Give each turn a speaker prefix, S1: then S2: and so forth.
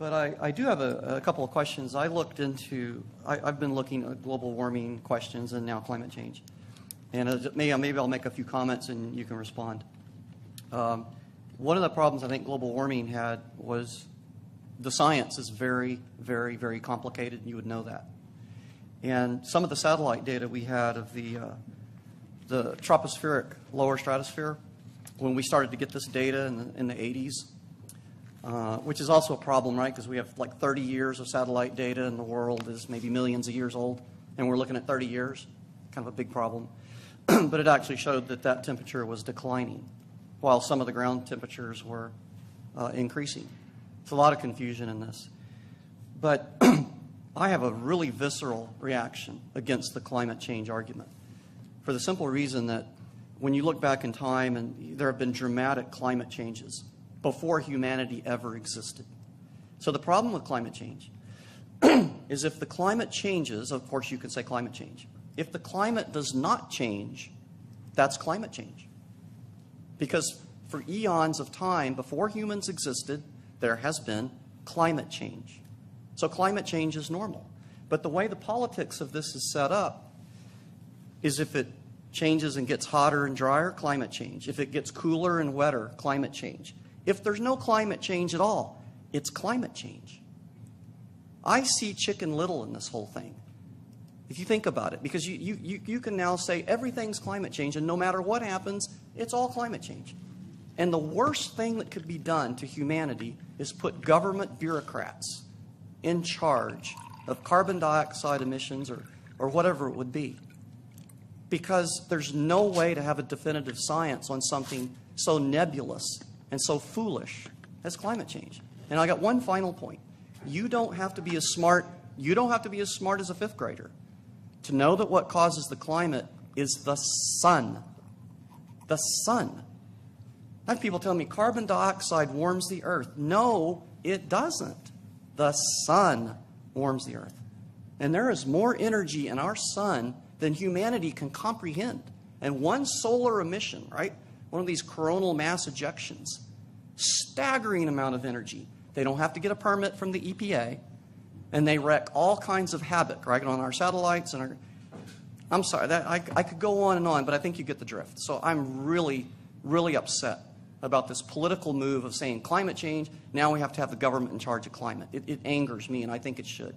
S1: But I do have a couple of questions. I've been looking at global warming questions and now climate change. And maybe I'll make a few comments and you can respond. One of the problems I think global warming had was the science is very, very, very complicated, and you would know that. And some of the satellite data we had of the tropospheric lower stratosphere, when we started to get this data in the 80s, which is also a problem, right? Because we have like 30 years of satellite data, and the world is maybe millions of years old, and we're looking at 30 years. Kind of a big problem. But it actually showed that temperature was declining, while some of the ground temperatures were increasing. It's a lot of confusion in this. But I have a really visceral reaction against the climate change argument, for the simple reason that when you look back in time, and there have been dramatic climate changes before humanity ever existed. So the problem with climate change is if the climate changes, of course you could say climate change. If the climate does not change, that's climate change. Because for eons of time, before humans existed, there has been climate change. So climate change is normal. But the way the politics of this is set up is if it changes and gets hotter and drier, climate change. If it gets cooler and wetter, climate change. If there's no climate change at all, it's climate change. I see Chicken Little in this whole thing, if you think about it, because you can now say everything's climate change, and no matter what happens, it's all climate change. And the worst thing that could be done to humanity is put government bureaucrats in charge of carbon dioxide emissions or whatever it would be. Because there's no way to have a definitive science on something so nebulous and so foolish as climate change. And I got one final point. You don't have to be as smart as a fifth grader to know that what causes the climate is the sun. The sun. I have people tell me carbon dioxide warms the earth. No, it doesn't. The sun warms the earth. And there is more energy in our sun than humanity can comprehend. And one solar emission, right? One of these coronal mass ejections, staggering amount of energy. They don't have to get a permit from the EPA, and they wreak all kinds of havoc, right, on our satellites and our. I'm sorry, I could go on, but I think you get the drift. So I'm really, really upset about this political move of saying climate change. Now we have to have the government in charge of climate. It angers me, and I think it should.